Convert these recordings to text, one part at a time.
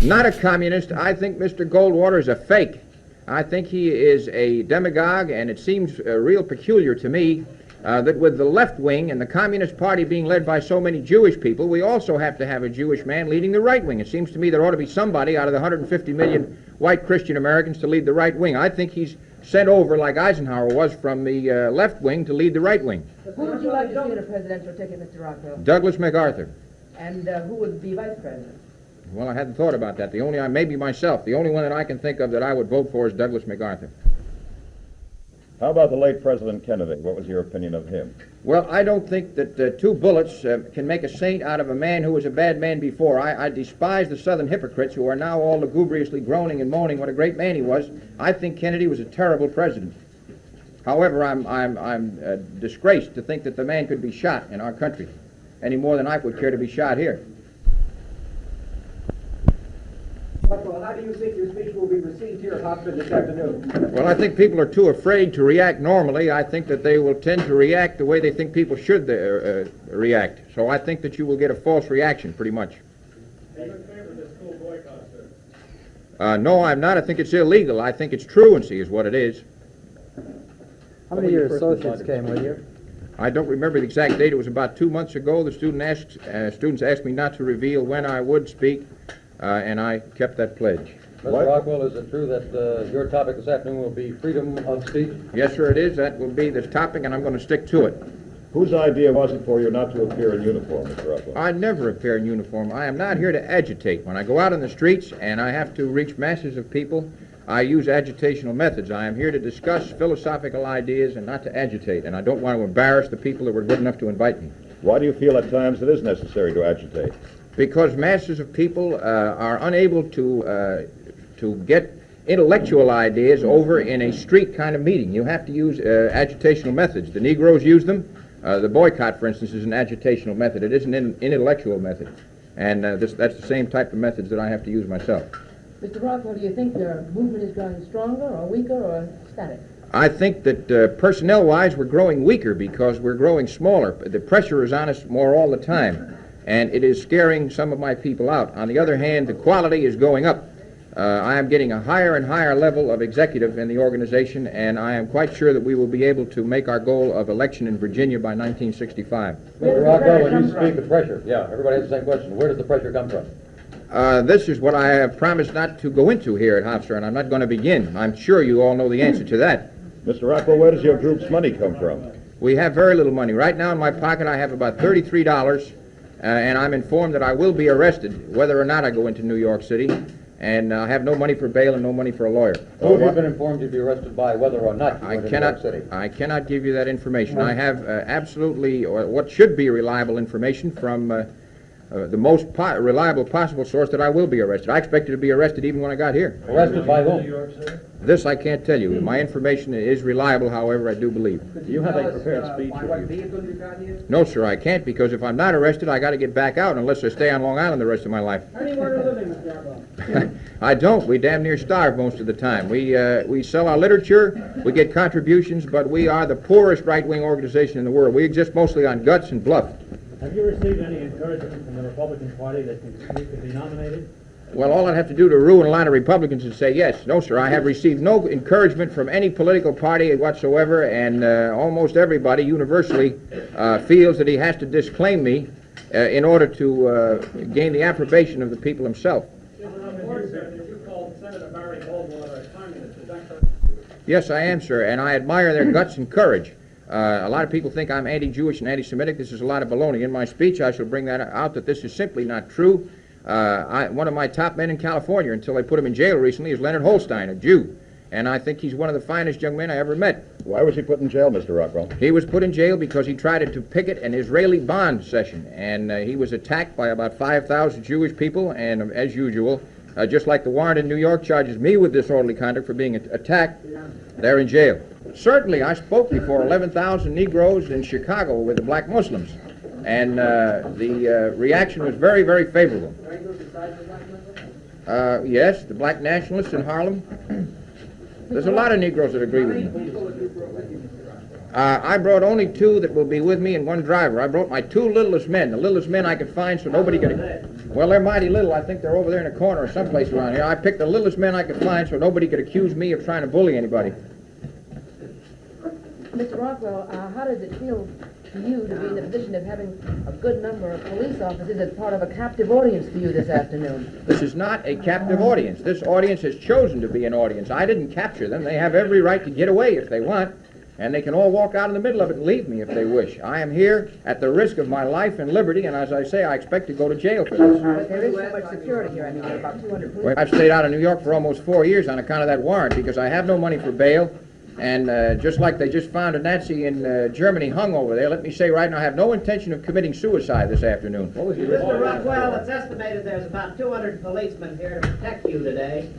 Not a communist. I think Mr. Goldwater is a fake. I think he is a demagogue, and it seems real peculiar to me that with the left wing and the Communist Party being led by so many Jewish people, we also have to have a Jewish man leading the right wing. It seems to me there ought to be somebody out of the 150 million white Christian Americans to lead the right wing. I think he's sent over, like Eisenhower was, from the left wing to lead the right wing. Who would you like to see in a presidential ticket, Mr. Rockwell? Douglas MacArthur. And who would be vice president? Well, I hadn't thought about that. Maybe myself. The only one that I can think of that I would vote for is Douglas MacArthur. How about the late President Kennedy? What was your opinion of him? Well, I don't think that 2 bullets can make a saint out of a man who was a bad man before. I despise the Southern hypocrites who are now all lugubriously groaning and moaning what a great man he was. I think Kennedy was a terrible president. However, I'm disgraced to think that the man could be shot in our country any more than I would care to be shot here. Well, how do you think your speech will be received here at Hofstra this afternoon? Well, I think people are too afraid to react normally. I think that they will tend to react the way they think people should react. So I think that you will get a false reaction, pretty much. Are you in favor of this school boycott, sir? No, I'm not. I think it's illegal. I think it's truancy is what it is. How many of your associates came with you? I don't remember the exact date. It was about 2 months ago. The students asked me not to reveal when I would speak, and I kept that pledge. Mr. Rockwell, is it true that your topic this afternoon will be freedom of speech? Yes, sir, it is. That will be the topic, and I'm going to stick to it. Whose idea was it for you not to appear in uniform, Mr. Rockwell? I never appear in uniform. I am not here to agitate. When I go out on the streets and I have to reach masses of people, I use agitational methods. I am here to discuss philosophical ideas and not to agitate, and I don't want to embarrass the people that were good enough to invite me. Why do you feel at times it is necessary to agitate? Because masses of people are unable to get intellectual ideas over in a street kind of meeting. You have to use agitational methods. The Negroes use them. The boycott, for instance, is an agitational method. It isn't an intellectual method. And that's the same type of methods that I have to use myself. Mr. Rockwell, do you think the movement is growing stronger or weaker or static? I think that personnel-wise we're growing weaker because we're growing smaller. The pressure is on us more all the time, and it is scaring some of my people out. On the other hand, the quality is going up. I am getting a higher and higher level of executive in the organization, and I am quite sure that we will be able to make our goal of election in Virginia by 1965. Mr. Rockwell, when you speak of pressure, everybody has the same question. Where does the pressure come from? This is what I have promised not to go into here at Hofstra, and I'm not going to begin. I'm sure you all know the answer to that. Mr. Rockwell, where does your group's money come from? We have very little money. Right now in my pocket I have about $33, and I'm informed that I will be arrested whether or not I go into New York City, and I have no money for bail and no money for a lawyer. Who have you been informed you'd be arrested by whether or not you went to New York City? I cannot give you that information. I have absolutely, or what should be reliable information from the most reliable possible source that I will be arrested. I expected to be arrested even when I got here. Arrested by whom? This I can't tell you. My information is reliable, however, I do believe. Do you have a prepared speech? What vehicle you got here? No, sir, I can't, because if I'm not arrested, I got to get back out unless I stay on Long Island the rest of my life. How do you earn a living, Mr. Rockwell? I don't. We damn near starve most of the time. We sell our literature, we get contributions, but we are the poorest right-wing organization in the world. We exist mostly on guts and bluff. Have you received any encouragement from the Republican Party that you could be nominated? Well, all I'd have to do to ruin a lot of Republicans is say yes. No, sir, I have received no encouragement from any political party whatsoever, and almost everybody universally feels that he has to disclaim me in order to gain the approbation of the people himself. You called Senator Barry Goldwater a communist. Is that correct? Yes, I am, sir, and I admire their guts and courage. A lot of people think I'm anti-Jewish and anti-Semitic. This is a lot of baloney. In my speech, I shall bring that out, that this is simply not true. One of my top men in California, until they put him in jail recently, is Leonard Holstein, a Jew. And I think he's one of the finest young men I ever met. Why was he put in jail, Mr. Rockwell? He was put in jail because he tried to picket an Israeli bond session. And he was attacked by about 5,000 Jewish people. And as usual, just like the warrant in New York charges me with disorderly conduct for being attacked, they're in jail. Certainly, I spoke before 11,000 Negroes in Chicago with the black Muslims. And the reaction was very, very favorable. Yes, the black nationalists in Harlem. There's a lot of Negroes that agree with me. I brought only 2 that will be with me and 1 driver. I brought my 2 littlest men, the littlest men I could find so nobody could... Well, they're mighty little. I think they're over there in a corner or someplace around here. I picked the littlest men I could find so nobody could accuse me of trying to bully anybody. Mr. Rockwell, how does it feel to you to be in the position of having a good number of police officers as part of a captive audience for you this afternoon? This is not a captive audience. This audience has chosen to be an audience. I didn't capture them. They have every right to get away if they want, and they can all walk out in the middle of it and leave me if they wish. I am here at the risk of my life and liberty, and as I say, I expect to go to jail for this. But there is so much security here. I mean, there are about 200 police. Well, I've stayed out of New York for almost 4 years on account of that warrant because I have no money for bail. And just like they just found a Nazi in Germany hung over there, let me say right now, I have no intention of committing suicide this afternoon. Mr. Rockwell, it's estimated there's about 200 policemen here to protect you today.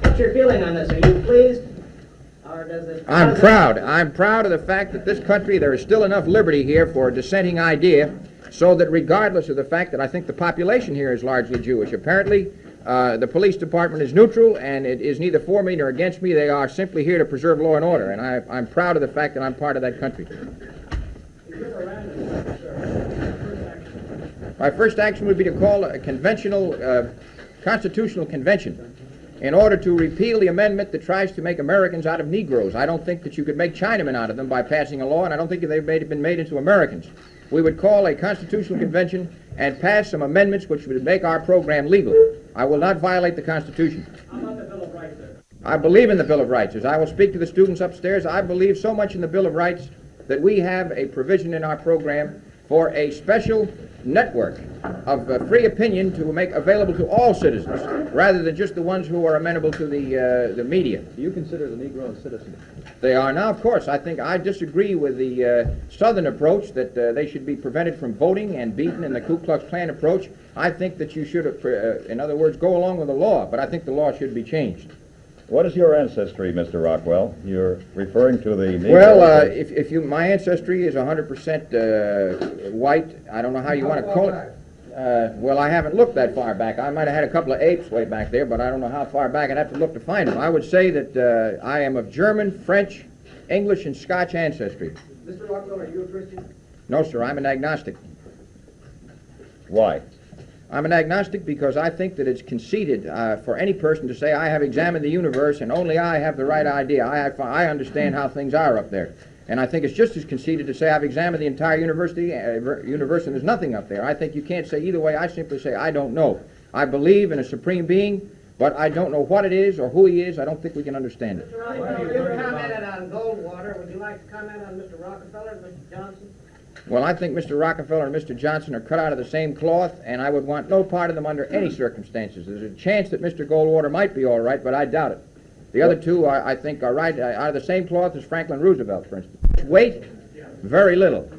What's your feeling on this? Are you pleased? Or does it... I'm proud. I'm proud of the fact that this country, there is still enough liberty here for a dissenting idea, so that regardless of the fact that I think the population here is largely Jewish, apparently the police department is neutral, and it is neither for me nor against me. They are simply here to preserve law and order, and I'm proud of the fact that I'm part of that country. My first action would be to call a conventional, constitutional convention in order to repeal the amendment that tries to make Americans out of Negroes. I don't think that you could make Chinamen out of them by passing a law, and I don't think they've been made into Americans. We would call a constitutional convention and pass some amendments which would make our program legal. I will not violate the Constitution. How about the Bill of Rights there? I believe in the Bill of Rights. As I will speak to the students upstairs, I believe so much in the Bill of Rights that we have a provision in our program for a special network of free opinion to make available to all citizens, rather than just the ones who are amenable to the media. Do you consider the Negro a citizen? They are now, of course. I think I disagree with the Southern approach that they should be prevented from voting and beaten, and the Ku Klux Klan approach. I think that you should, in other words, go along with the law, but I think the law should be changed. What is your ancestry, Mr. Rockwell? You're referring to the Negro... Well, my ancestry is 100% white. I don't know how you want to call it. Well, I haven't looked that far back. I might have had a couple of apes way back there, but I don't know how far back. I'd have to look to find them. I would say that I am of German, French, English, and Scotch ancestry. Mr. Rockwell, are you a Christian? No, sir, I'm an agnostic. Why? I'm an agnostic because I think that it's conceited for any person to say, I have examined the universe and only I have the right idea. I understand how things are up there. And I think it's just as conceited to say I've examined the entire universe and there's nothing up there. I think you can't say either way. I simply say I don't know. I believe in a supreme being, but I don't know what it is or who he is. I don't think we can understand it. Mr. Rockwell, you commented on Goldwater. Would you like to comment on Mr. Rockefeller and Mr. Johnson? Well, I think Mr. Rockefeller and Mr. Johnson are cut out of the same cloth, and I would want no part of them under any circumstances. There's a chance that Mr. Goldwater might be all right, but I doubt it. The other two, I think, are right out of the same cloth as Franklin Roosevelt, for instance. Weight, very little.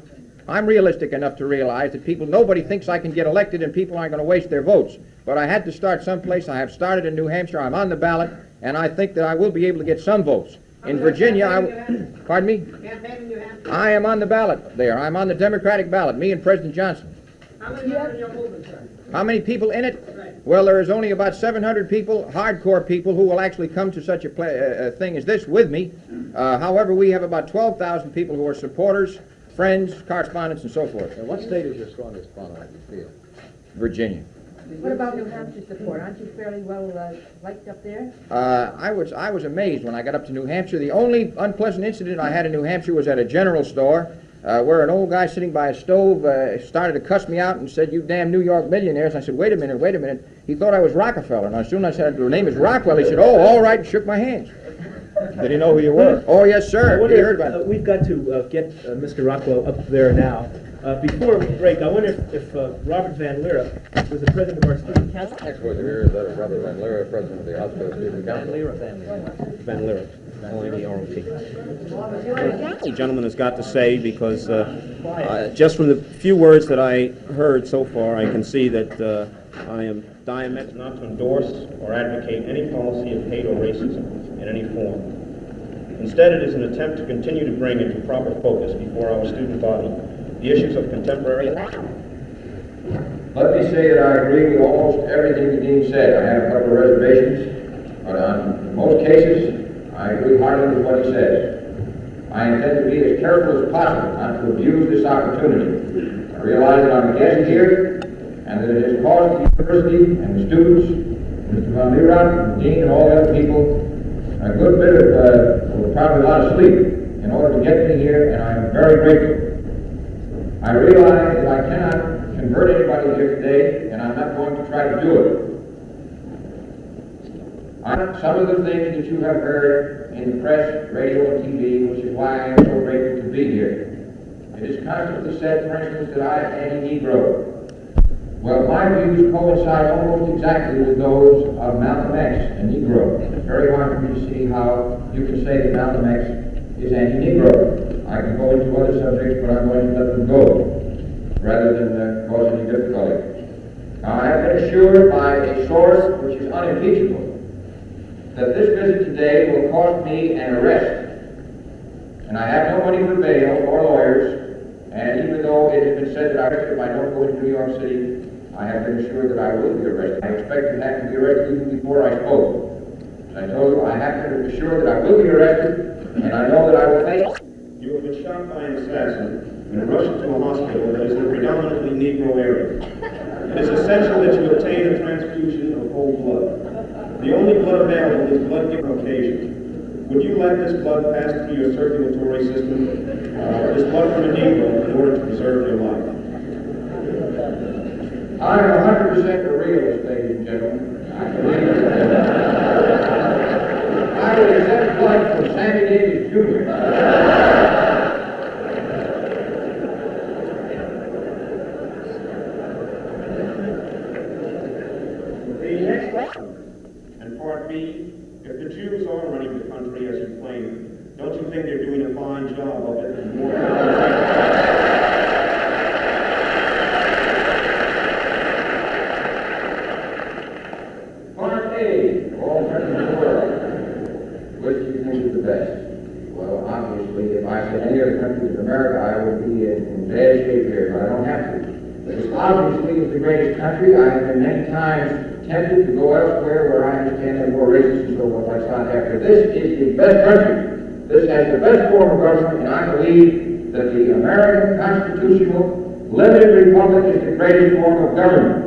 I'm realistic enough to realize that nobody thinks I can get elected and people aren't going to waste their votes. But I had to start someplace. I have started in New Hampshire. I'm on the ballot, and I think that I will be able to get some votes. In Virginia, pardon me? Campaign in New Hampshire? I am on the ballot there. I'm on the Democratic ballot, me and President Johnson. How many are in your movement, sir? How many people in it? Well, there is only about 700 people, hardcore people, who will actually come to such a thing as this with me. However, we have about 12,000 people who are supporters, friends, correspondents, and so forth. And what state is your strongest opponent, you feel? Virginia. What about New Hampshire support? Aren't you fairly well liked up there? I was amazed when I got up to New Hampshire. The only unpleasant incident I had in New Hampshire was at a general store where an old guy sitting by a stove started to cuss me out and said, "You damn New York millionaires." I said, wait a minute. He thought I was Rockefeller. And as soon as I said, "Your name is Rockwell," he said, "Oh, all right," and shook my hands. Did he know who you were? Oh, yes, sir. He heard about it. We've got to get Mr. Rockwell up there now. Before we break, I wonder if Robert Van Lira was the president of our student council. Next voice here is that of Robert Van Lira, president of the Hofstra Student Council. Van Lira. L-A-V-R-O-T. The gentleman has got to say, because just from the few words that I heard so far, I can see that I am diametrically not to endorse or advocate any policy of hate or racism in any form. Instead, it is an attempt to continue to bring into proper focus before our student body the issues of contemporary life. Let me say that I agree with almost everything the dean said. I have a couple of reservations, but in most cases, I agree heartily with what he says. I intend to be as careful as possible not to abuse this opportunity. I realize that I'm a guest here, and that it has cost the university and the students, Mr. Van Leeuwen, and the dean, and all the other people a good bit of, probably a lot of sleep in order to get me here, and I'm very grateful. I realize that I cannot convert anybody here today, and I'm not going to try to do it. Some of the things that you have heard in the press, radio, and TV, which is why I am so grateful to be here. It is constantly said, for instance, that I am anti-Negro. Well, my views coincide almost exactly with those of Malcolm X, a Negro. It's very hard for me to see how you can say that Malcolm X is anti-Negro. I can go into other subjects, but I'm going to let them go, rather than cause any difficulty. Now, I have been assured by a source which is unimpeachable that this visit today will cost me an arrest. And I have no money for bail or lawyers, and even though it has been said that if I don't go into New York City, I have been assured that I will be arrested. I expect to have to be arrested even before I spoke. As I told you, I have been assured that I will be arrested, and I know that I will face. You have been shot by an assassin and rushed to a hospital that is in a predominantly Negro area. It is essential that you obtain a transfusion of whole blood. The only blood available is blood given occasion. Would you let this blood pass through your circulatory system, this blood from a Negro, in order to preserve your life? I am 100% a realist, ladies and gentlemen. I believe I would accept blood from Sammy Davis Jr. The next question, and part B, if the Jews are running the country as you claim, don't you think they're doing a fine job of it? And more Part A, of all countries in the world, which do you think is the best? Well, obviously, if I said any other countries in America, I would be in bad shape here, but I don't have to. This obviously is the greatest country. I have been many times tempted to go elsewhere where I understand they're more racist and so forth like South Africa. This is the best country. This has the best form of government, and I believe that the American constitutional limited republic is the greatest form of government.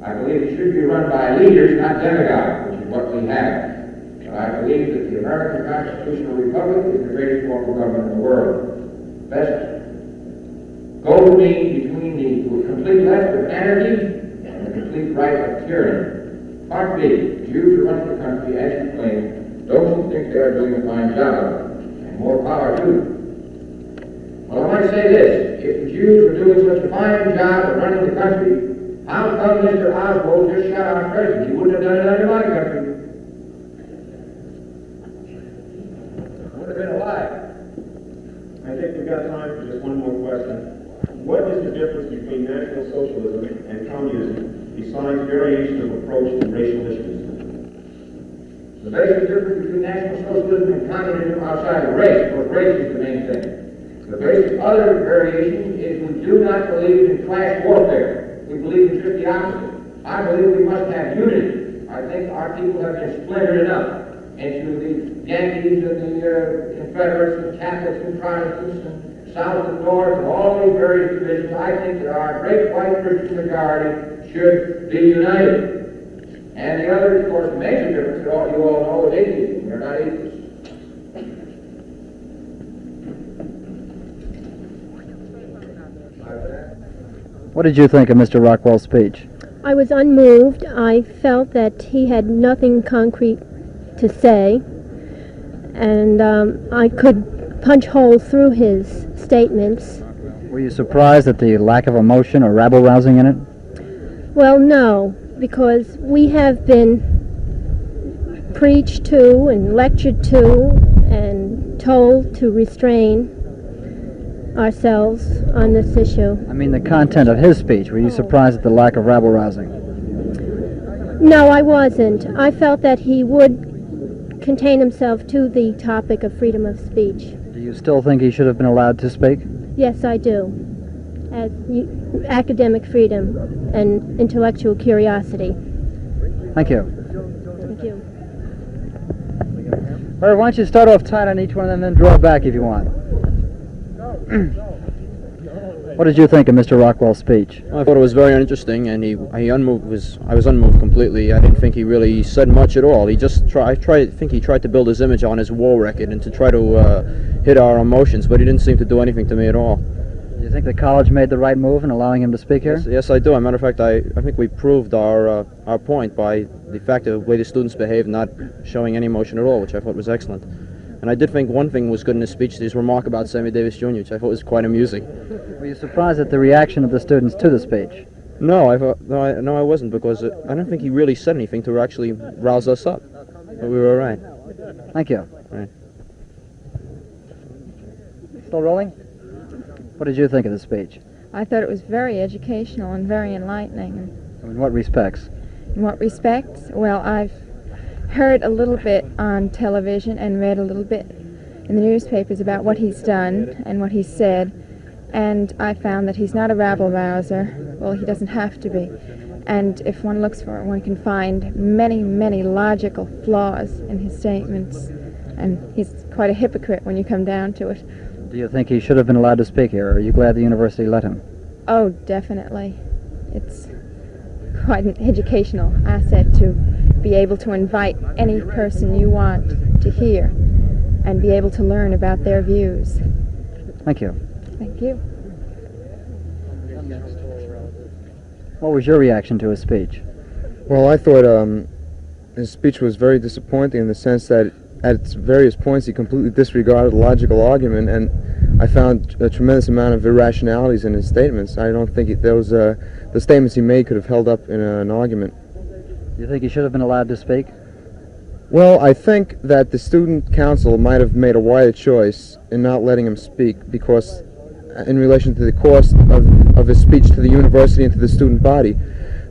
I believe it should be run by leaders, not demagogues, which is what we have. But I believe that the American constitutional republic is the greatest form of government in the world. Best golden mean between the complete left of anarchy and the complete right of tyranny. Part B, the Jews are running the country as you claim. Don't you think they are doing a fine job? And more power to them. Well, I might say this. If the Jews were doing such a fine job of running the country, how come Mr. Oswald just shot our president? He wouldn't have done it under my country. Would have been alive. I think we've got time for just one more question. What is the difference between National Socialism and communism besides variation of approach to racial issues? The basic difference between National Socialism and communism outside of race, because race is the main thing. The basic other variation is we do not believe in class warfare. We believe in just the opposite. I believe we must have unity. I think our people have been splintered enough into the Yankees and the Confederates and Catholics and Protestants and South and North and all these various divisions. I think that our great white Christian majority should be united. And the other, of course, the major difference that you all know is atheism. You're not atheists. What did you think of Mr. Rockwell's speech? I was unmoved. I felt that he had nothing concrete to say, and I could punch holes through his statements. Were you surprised at the lack of emotion or rabble-rousing in it? Well, no, because we have been preached to and lectured to and told to restrain ourselves on this issue. I mean the content of his speech. Were you surprised at the lack of rabble-rousing? No, I wasn't. I felt that he would contain himself to the topic of freedom of speech. Do you still think he should have been allowed to speak? Yes, I do. As academic freedom and intellectual curiosity. Thank you. Thank you. Or why don't you start off tight on each one and then draw back if you want. What did you think of Mr. Rockwell's speech? I thought it was very interesting, and I was unmoved completely. I didn't think he really said much at all. He just I think he tried to build his image on his war record and to try to hit our emotions, but he didn't seem to do anything to me at all. Do you think the college made the right move in allowing him to speak here? Yes, I do. As a matter of fact, I think we proved our point by the fact of the way the students behaved, not showing any emotion at all, which I thought was excellent. And I did think one thing was good in his speech, his remark about Sammy Davis Jr., which I thought was quite amusing. Were you surprised at the reaction of the students to the speach? No, I wasn't, because I don't think he really said anything to actually rouse us up. But we were all right. Thank you. Right. Still rolling? What did you think of the speech? I thought it was very educational and very enlightening. In what respects? In what respects? Well, I've heard a little bit on television and read a little bit in the newspapers about what he's done and what he's said, and I found that he's not a rabble-rouser. Well, he doesn't have to be. And if one looks for it, one can find many, many logical flaws in his statements, and he's quite a hypocrite when you come down to it. Do you think he should have been allowed to speak here, or are you glad the university let him? Oh, definitely. It's quite an educational asset to be able to invite any person you want to hear and be able to learn about their views. Thank you. Thank you. What was your reaction to his speech? Well, I thought his speech was very disappointing in the sense that at its various points he completely disregarded logical argument, and I found a tremendous amount of irrationalities in his statements. I don't think the statements he made could have held up in an argument. Do you think he should have been allowed to speak? Well, I think that the student council might have made a wiser choice in not letting him speak, because in relation to the cost of his speech to the university and to the student body.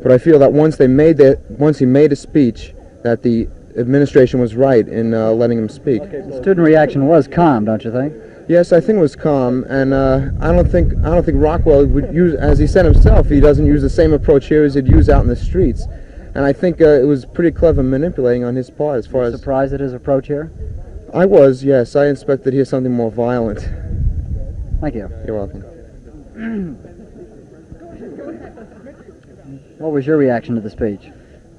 But I feel that once he made a speech, that the administration was right in letting him speak. The student reaction was calm, don't you think? Yes, I think it was calm, and I don't think Rockwell would use, as he said himself, he doesn't use the same approach here as he'd use out in the streets. And I think it was pretty clever manipulating on his part as far as... Surprised at his approach here? I was, yes. I expected to hear something more violent. Thank you. You're welcome. What was your reaction to the speech?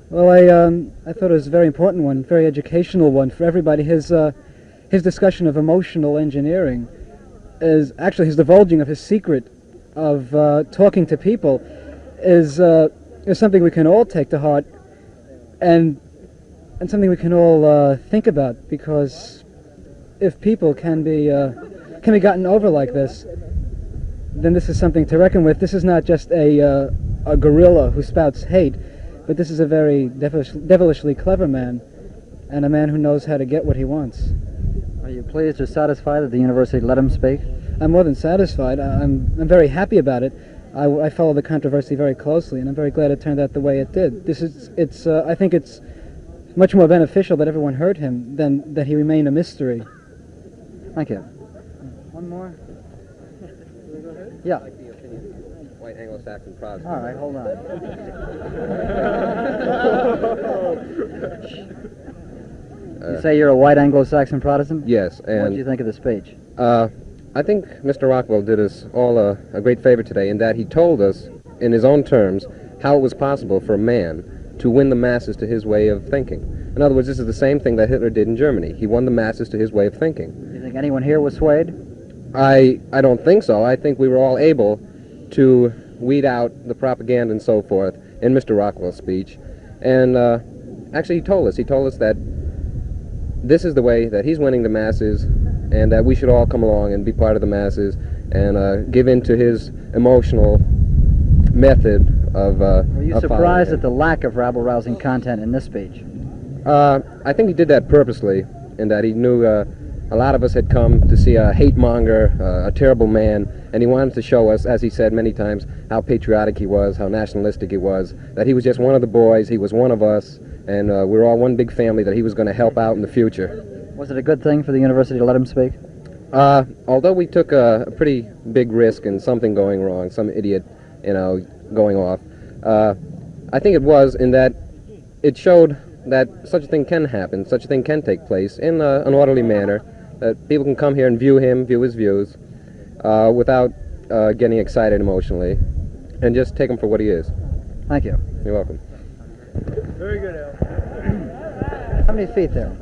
Well, I thought it was a very important one, very educational one for everybody. His discussion of emotional engineering is actually his divulging of his secret of talking to people is something we can all take to heart and something we can all think about, because if people can be gotten over like this, then this is something to reckon with. This is not just a guerrilla who spouts hate, but this is a very devilishly clever man, and a man who knows how to get what he wants. Are you pleased or satisfied that the university let him speak? I'm more than satisfied. I'm very happy about it. I follow the controversy very closely, and I'm very glad it turned out the way it did. I think it's much more beneficial that everyone heard him than that he remained a mystery. Thank you. One more? Yeah. White Anglo-Saxon Protestant. All right, hold on. You say you're a white Anglo-Saxon Protestant? Yes, and... What did you think of the speech? I think Mr. Rockwell did us all a great favor today in that he told us, in his own terms, how it was possible for a man to win the masses to his way of thinking. In other words, this is the same thing that Hitler did in Germany. He won the masses to his way of thinking. Do you think anyone here was swayed? I don't think so. I think we were all able to weed out the propaganda and so forth in Mr. Rockwell's speech. And actually he told us that this is the way that he's winning the masses, and that we should all come along and be part of the masses and give in to his emotional method of Were you surprised at the lack of rabble-rousing content in this speech? I think he did that purposely, in that he knew a lot of us had come to see a hate monger, a terrible man, and he wanted to show us, as he said many times, how patriotic he was, how nationalistic he was, that he was just one of the boys, he was one of us, and we're all one big family that he was going to help out in the future. Was it a good thing for the university to let him speak? Although we took a pretty big risk in something going wrong, some idiot, going off, I think it was in that it showed that such a thing can happen, such a thing can take place in an orderly manner, that people can come here and view his views, without getting excited emotionally, and just take him for what he is. Thank you. You're welcome. Very good, Al. How many feet there?